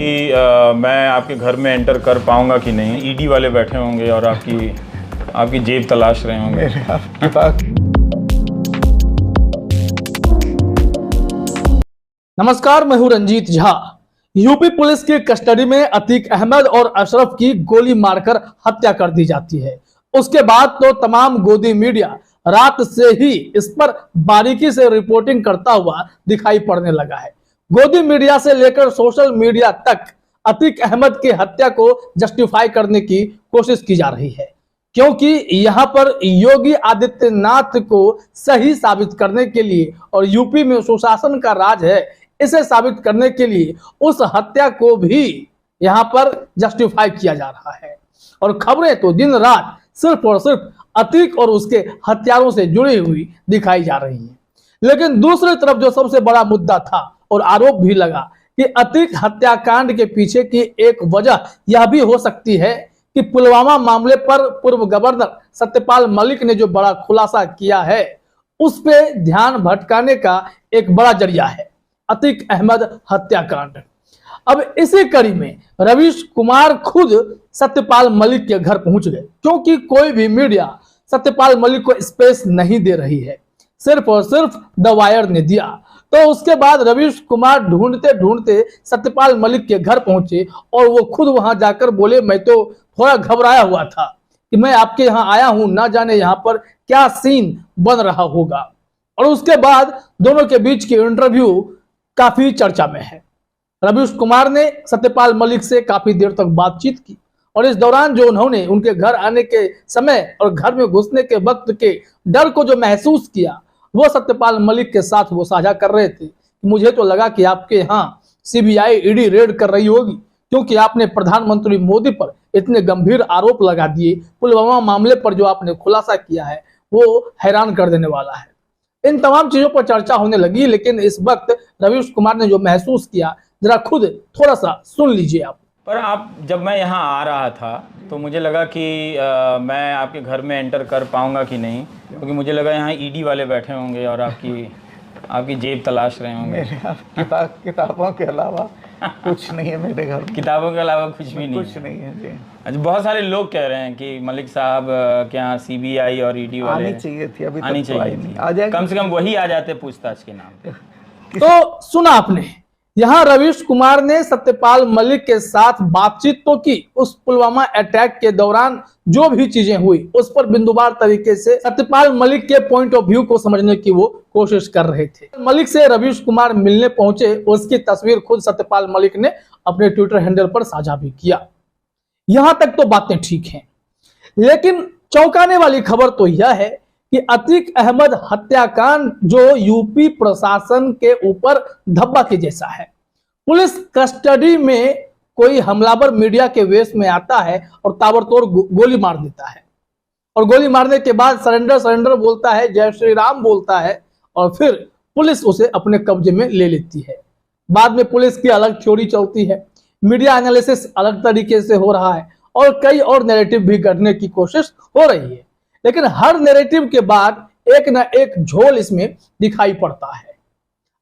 मैं आपके घर में एंटर कर पाऊंगा कि नहीं। ईडी वाले बैठे होंगे और आपकी जेब तलाश रहे होंगे। नमस्कार, मैं हूं रंजीत झा। यूपी पुलिस की कस्टडी में अतीक अहमद और अशरफ की गोली मारकर हत्या कर दी जाती है। उसके बाद तो तमाम गोदी मीडिया रात से ही इस पर बारीकी से रिपोर्टिंग करता हुआ दिखाई पड़ने लगा है। गोदी मीडिया से लेकर सोशल मीडिया तक अतीक अहमद की हत्या को जस्टिफाई करने की कोशिश की जा रही है, क्योंकि यहाँ पर योगी आदित्यनाथ को सही साबित करने के लिए और यूपी में सुशासन का राज है, इसे साबित करने के लिए उस हत्या को भी यहाँ पर जस्टिफाई किया जा रहा है। और खबरें तो दिन रात सिर्फ और सिर्फ अतीक और उसके हत्यारों से जुड़ी हुई दिखाई जा रही हैं। लेकिन दूसरी तरफ जो सबसे बड़ा मुद्दा था और आरोप भी लगा कि अतीक हत्याकांड के पीछे की एक वजह यह भी हो सकती है कि पुलवामा मामले पर पूर्व गवर्नर सत्यपाल मलिक ने जो बड़ा खुलासा किया है, उस पे ध्यान भटकाने का एक बड़ा जरिया है अतीक अहमद हत्याकांड। अब इसी कड़ी में रवीश कुमार खुद सत्यपाल मलिक के घर पहुंच गए, क्योंकि कोई भी मीडिया सत्यपाल मलिक को स्पेस नहीं दे रही है, सिर्फ और सिर्फ द वायर ने दिया। तो उसके बाद रवीश कुमार ढूंढते ढूंढते सत्यपाल मलिक के घर पहुंचे और वो खुद वहां जाकर बोले, मैं तो थोड़ा घबराया हुआ था कि मैं आपके यहाँ आया हूं, ना जाने यहाँ पर क्या सीन बन रहा होगा। और उसके बाद दोनों के बीच की इंटरव्यू काफी चर्चा में है। रवीश कुमार ने सत्यपाल मलिक से काफी देर तक बातचीत की और इस दौरान जो उन्होंने उनके घर आने के समय और घर में घुसने के वक्त के डर को जो महसूस किया, वो सत्यपाल मलिक के साथ वो साझा कर रहे थे। मुझे तो लगा कि आपके यहाँ सीबीआई ईडी रेड कर रही होगी, क्योंकि आपने प्रधानमंत्री मोदी पर इतने गंभीर आरोप लगा दिए। पुलवामा मामले पर जो आपने खुलासा किया है वो हैरान कर देने वाला है। इन तमाम चीजों पर चर्चा होने लगी, लेकिन इस वक्त रवीश कुमार ने जो महसूस किया, जरा खुद थोड़ा सा सुन लीजिए आप। पर जब मैं यहाँ आ रहा था तो मुझे लगा कि मैं आपके घर में एंटर कर पाऊंगा कि नहीं, क्योंकि मुझे लगा यहाँ ईडी वाले बैठे होंगे और आपकी जेब तलाश रहे होंगे। किताबों के अलावा कुछ नहीं है मेरे घर में। किताबों के अलावा कुछ भी नहीं? कुछ नहीं है जी। अच्छा, बहुत सारे लोग कह रहे हैं कि मलिक साहब के यहाँ सीबीआई और ईडी वाले आनी चाहिए थी, अभी आनी तक तो आई चाहिए नहीं। थी। आ जाएगी, कम से कम वही आ जाते पूछताछ के नाम पे। तो सुना आपने, यहाँ रवीश कुमार ने सत्यपाल मलिक के साथ बातचीत तो की। उस पुलवामा अटैक के दौरान जो भी चीजें हुई उस पर बिंदुवार तरीके से सत्यपाल मलिक के पॉइंट ऑफ व्यू को समझने की वो कोशिश कर रहे थे। मलिक से रवीश कुमार मिलने पहुंचे, उसकी तस्वीर खुद सत्यपाल मलिक ने अपने ट्विटर हैंडल पर साझा भी किया। यहां तक तो बातें ठीक हैं, लेकिन चौंकाने वाली खबर तो यह है कि अतीक अहमद हत्याकांड जो यूपी प्रशासन के ऊपर धब्बा के जैसा है। पुलिस कस्टडी में कोई हमलावर मीडिया के वेश में आता है और ताबड़तोड़ गोली मार देता है, और गोली मारने के बाद सरेंडर बोलता है, जय श्री राम बोलता है, और फिर पुलिस उसे अपने कब्जे में ले लेती है। बाद में पुलिस की अलग थ्योरी चलती है, मीडिया एनालिसिस अलग तरीके से हो रहा है और कई और नैरेटिव भी गढ़ने की कोशिश हो रही है। लेकिन हर नैरेटिव के बाद एक न एक झोल इसमें दिखाई पड़ता है।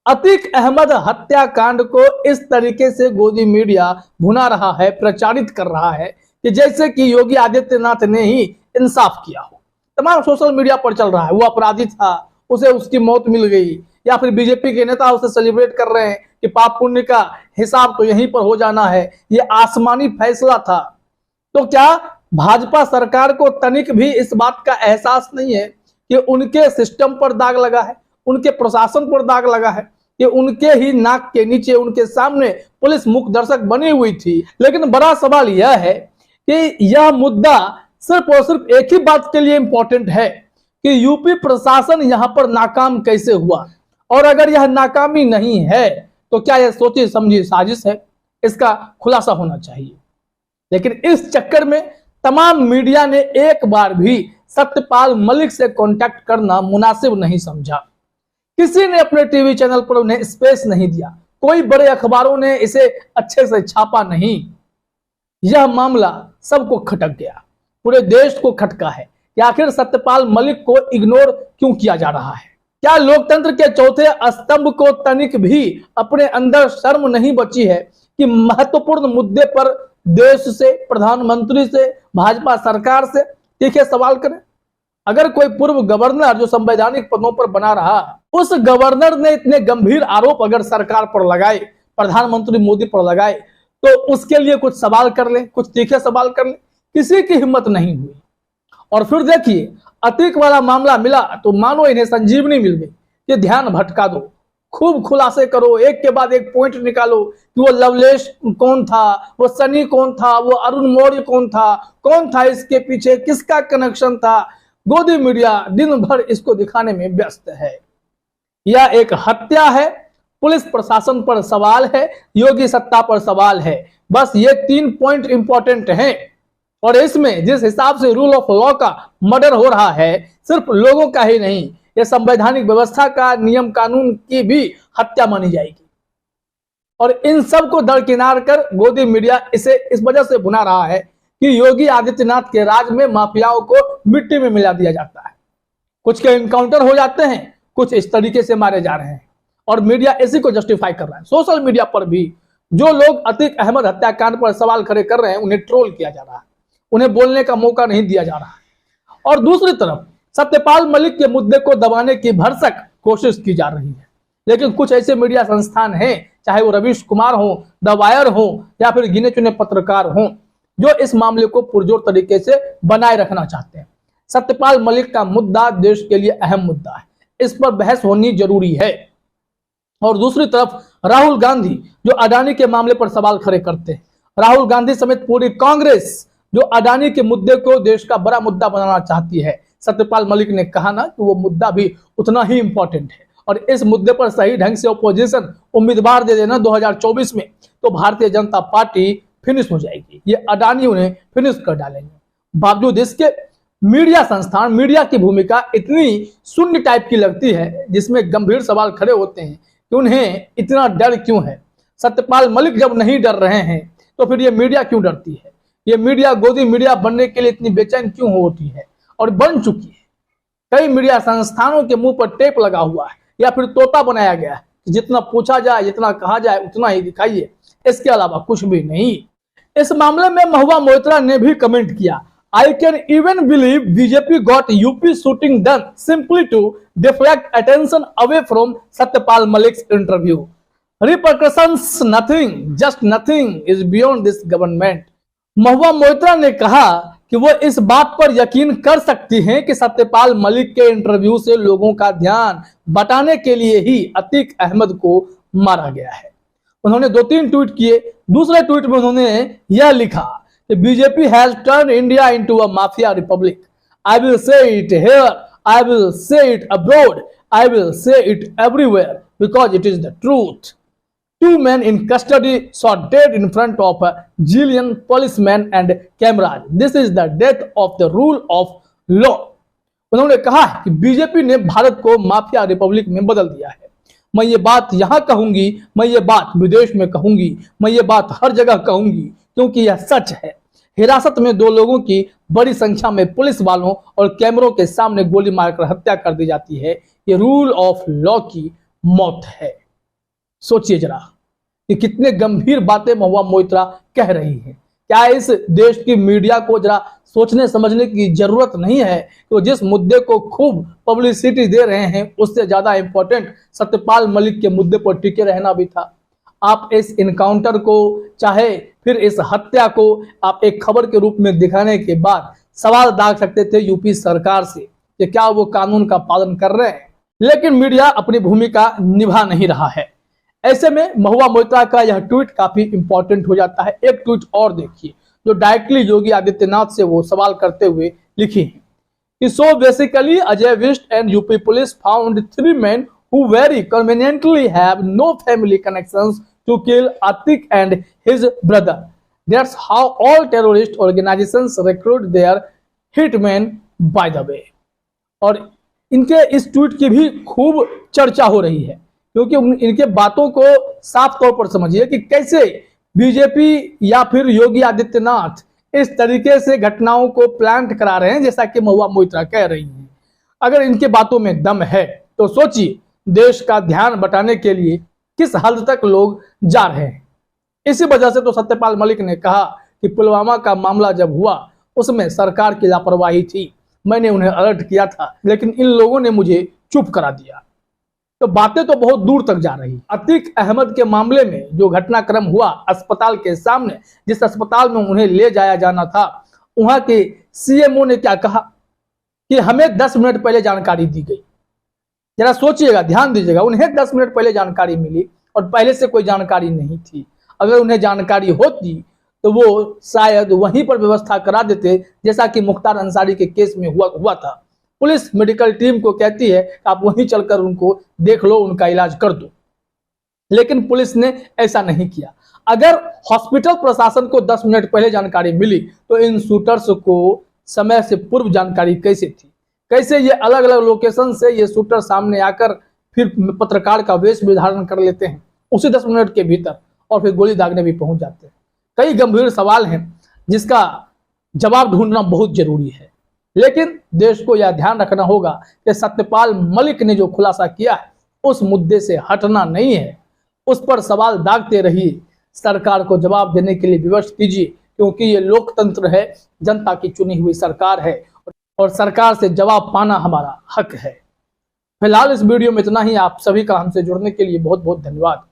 अतीक अहमद हत्याकांड को इस तरीके से गोदी मीडिया भुना रहा है, प्रचारित कर रहा है कि जैसे कि योगी आदित्यनाथ ने ही इंसाफ किया हो। तमाम सोशल मीडिया पर चल रहा है, वो अपराधी था, उसे उसकी मौत मिल गई, या फिर बीजेपी के नेता उसे सेलिब्रेट कर रहे हैं कि पाप पुण्य का हिसाब तो यहीं पर हो जाना है, ये आसमानी फैसला था। तो क्या भाजपा सरकार को तनिक भी इस बात का एहसास नहीं है कि उनके सिस्टम पर दाग लगा है, उनके प्रशासन पर दाग लगा है, कि उनके ही नाक के नीचे, उनके सामने पुलिस मुख्य दर्शक बनी हुई थी। लेकिन बड़ा सवाल यह है कि यह मुद्दा सिर्फ और सिर्फ एक ही बात के लिए इंपॉर्टेंट है कि यूपी प्रशासन यहां पर नाकाम कैसे हुआ, और अगर यह नाकामी नहीं है तो क्या यह सोची समझी साजिश है, इसका खुलासा होना चाहिए। लेकिन इस चक्कर में तमाम मीडिया ने एक बार भी सत्यपाल मलिक से कांटेक्ट करना मुनासिब नहीं समझा। किसी ने अपने टीवी चैनल पर उन्हें स्पेस नहीं दिया, कोई बड़े अखबारों ने इसे अच्छे से छापा नहीं। यह मामला सबको खटक गया, पूरे देश को खटका है कि आखिर सत्यपाल मलिक को इग्नोर क्यों किया जा रहा है। क्या लोकतंत्र के चौथे स्तंभ को तनिक भी अपने अंदर शर्म नहीं बची है कि महत्वपूर्ण मुद्दे पर देश से, प्रधानमंत्री से, भाजपा सरकार से तीखे सवाल करें। अगर कोई पूर्व गवर्नर जो संवैधानिक पदों पर बना रहा, उस गवर्नर ने इतने गंभीर आरोप अगर सरकार पर लगाए, प्रधानमंत्री मोदी पर लगाए, तो उसके लिए कुछ सवाल कर ले, कुछ तीखे सवाल कर ले। किसी की हिम्मत नहीं हुई। और फिर देखिए, अतीक वाला मामला मिला तो मानो इन्हें संजीवनी मिल गई कि ध्यान भटका दो, खूब खुलासे करो, एक के बाद एक पॉइंट निकालो कि वो लवलेश कौन था, वो सनी कौन था, वो अरुण मौर्य कौन था इसके पीछे, किसका कनेक्शन था। गोदी मीडिया दिन भर इसको दिखाने में व्यस्त है। यह एक हत्या है, पुलिस प्रशासन पर सवाल है, योगी सत्ता पर सवाल है। बस ये 3 पॉइंट इंपॉर्टेंट हैं। और इसमें जिस हिसाब से रूल ऑफ लॉ का मर्डर हो रहा है, सिर्फ लोगों का ही नहीं, यह संवैधानिक व्यवस्था का, नियम कानून की भी हत्या मानी जाएगी। और इन सब को दरकिनार कर गोदी मीडिया इसे इस वजह से भुना रहा है कि योगी आदित्यनाथ के राज में माफियाओं को मिट्टी में मिला दिया जाता है। कुछ के इनकाउंटर हो जाते हैं, कुछ इस तरीके से मारे जा रहे हैं, और मीडिया इसी को जस्टिफाई कर रहा है। सोशल मीडिया पर भी जो लोग अतीक अहमद हत्याकांड पर सवाल खड़े कर रहे हैं, उन्हें ट्रोल किया जा रहा है, उन्हें बोलने का मौका नहीं दिया जा रहा है। और दूसरी तरफ सत्यपाल मलिक के मुद्दे को दबाने की भरसक कोशिश की जा रही है। लेकिन कुछ ऐसे मीडिया संस्थान हैं, चाहे वो रवीश कुमार हो, द वायर हो, या फिर गिने चुने पत्रकार हों, जो इस मामले को पुरजोर तरीके से बनाए रखना चाहते हैं। सत्यपाल मलिक का मुद्दा देश के लिए अहम मुद्दा है, इस पर बहस होनी जरूरी है। और दूसरी तरफ राहुल गांधी जो अडानी के मामले पर सवाल खड़े करते हैं, राहुल गांधी समेत पूरी कांग्रेस जो अडानी के मुद्दे को देश का बड़ा मुद्दा बनाना चाहती है। सत्यपाल मलिक ने कहा ना कि वो मुद्दा भी उतना ही इंपॉर्टेंट है, और इस मुद्दे पर सही ढंग से ऑपोजिशन उम्मीदवार दे देना 2024 में, तो भारतीय जनता पार्टी फिनिश हो जाएगी। ये अडानी उन्हें फिनिश कर डालेंगे। बावजूद इसके मीडिया संस्थान, मीडिया की भूमिका इतनी शून्य टाइप की लगती है, जिसमें गंभीर सवाल खड़े होते हैं कि उन्हें इतना डर क्यों है। सत्यपाल मलिक जब नहीं डर रहे हैं तो फिर ये मीडिया क्यों डरती है? ये मीडिया गोदी मीडिया बनने के लिए इतनी बेचैन क्यों होती है, और बन चुकी है। कई मीडिया संस्थानों के मुंह पर टेप लगा हुआ है, या फिर तोता बनाया गया है कि जितना पूछा जाए, जितना कहा जाए, उतना ही दिखाइए, इसके अलावा कुछ भी नहीं। इस मामले में महुआ मोइत्रा ने भी कमेंट किया, I can even believe BJP got UP shooting done simply to deflect attention away from Satyapal Malik's interview. Repercussions nothing, just nothing is beyond this government. Mahua Moitra ने कहा कि वो इस बात पर यकीन कर सकती हैं कि सत्यपाल मलिक के इंटरव्यू से लोगों का ध्यान बटाने के लिए ही अतीक अहमद को मारा गया है। उन्होंने 2-3 ट्वीट किए। दूसरे ट्वीट में उन्होंने यह लिखा कि BJP has turn India into a mafia Republic. I will say it here, I will say it abroad, I will say it everywhere because it is the truth. 2 men in custody shot dead in front of a zillion policemen and cameras. This is the death of the rule of law. उन्होंने कहा कि BJP ने भारत को mafia Republic में बदल दिया है। मैं ये बात यहाँ कहूंगी, मैं ये बात विदेश में कहूंगी, मैं ये बात हर जगह कहूंगी, क्योंकि यह सच है। हिरासत में 2 लोगों की बड़ी संख्या में पुलिस वालों और कैमरों के सामने गोली मारकर हत्या कर दी जाती है। ये रूल ऑफ लॉ की मौत है। सोचिए जरा कि कितने गंभीर बातें महुआ मोइत्रा कह रही है। क्या इस देश की मीडिया को जरा सोचने समझने की जरूरत नहीं है कि वो जिस मुद्दे को खूब पब्लिसिटी दे रहे हैं, उससे ज्यादा इंपॉर्टेंट सत्यपाल मलिक के मुद्दे पर टिके रहना भी था। आप इस इनकाउंटर को, चाहे फिर इस हत्या को आप एक खबर के रूप में दिखाने के बाद सवाल दाग सकते थे यूपी सरकार से कि क्या वो कानून का पालन कर रहे हैं, लेकिन मीडिया अपनी भूमिका निभा नहीं रहा है। ऐसे में महुआ मोइत्रा का यह ट्वीट काफी इंपॉर्टेंट हो जाता है। एक ट्वीट और देखिए जो डायरेक्टली योगी आदित्यनाथ से वो सवाल करते हुए लिखी है कि so basically Ajay Bisht and UP police found 3 men who very conveniently have no family connections to kill Atik and his brother. That's how all terrorist organizations recruit their hitmen by the way. और इनके इस tweet की भी खूब चर्चा हो रही है, क्योंकि इनके बातों को साफ तौर पर समझिए कि कैसे बीजेपी या फिर योगी आदित्यनाथ इस तरीके से घटनाओं को प्लांट करा रहे हैं, जैसा कि महुआ मोइत्रा कह रही हैं। अगर इनके बातों में दम है तो सोचिए देश का ध्यान बटाने के लिए किस हद तक लोग जा रहे हैं। इसी वजह से तो सत्यपाल मलिक ने कहा कि पुलवामा का मामला जब हुआ उसमें सरकार की लापरवाही थी, मैंने उन्हें अलर्ट किया था, लेकिन इन लोगों ने मुझे चुप करा दिया। तो बातें तो बहुत दूर तक जा रही। अतीक अहमद के मामले में जो घटनाक्रम हुआ अस्पताल के सामने, जिस अस्पताल में उन्हें ले जाया जाना था, वहां के सीएमओ ने क्या कहा कि हमें 10 मिनट पहले जानकारी दी गई। जरा सोचिएगा, ध्यान दीजिएगा, उन्हें 10 मिनट पहले जानकारी मिली और पहले से कोई जानकारी नहीं थी। अगर उन्हें जानकारी होती तो वो शायद वहीं पर व्यवस्था करा देते, जैसा कि मुख्तार अंसारी के केस में हुआ था। पुलिस मेडिकल टीम को कहती है आप वहीं चलकर उनको देख लो, उनका इलाज कर दो, लेकिन पुलिस ने ऐसा नहीं किया। अगर हॉस्पिटल प्रशासन को 10 मिनट पहले जानकारी मिली तो इन शूटर्स को समय से पूर्व जानकारी कैसे थी? कैसे ये अलग अलग लोकेशन से ये शूटर सामने आकर फिर पत्रकार का वेश भी धारण कर लेते हैं उसी 10 मिनट के भीतर, और फिर गोली दागने भी पहुंच जाते हैं। कई गंभीर सवाल हैं जिसका जवाब ढूंढना बहुत जरूरी है, लेकिन देश को यह ध्यान रखना होगा कि सत्यपाल मलिक ने जो खुलासा किया है उस मुद्दे से हटना नहीं है, उस पर सवाल दागते रहिए, सरकार को जवाब देने के लिए विवश कीजिए, क्योंकि ये लोकतंत्र है, जनता की चुनी हुई सरकार है और सरकार से जवाब पाना हमारा हक है। फिलहाल इस वीडियो में इतना ही। आप सभी का हमसे जुड़ने के लिए बहुत बहुत धन्यवाद।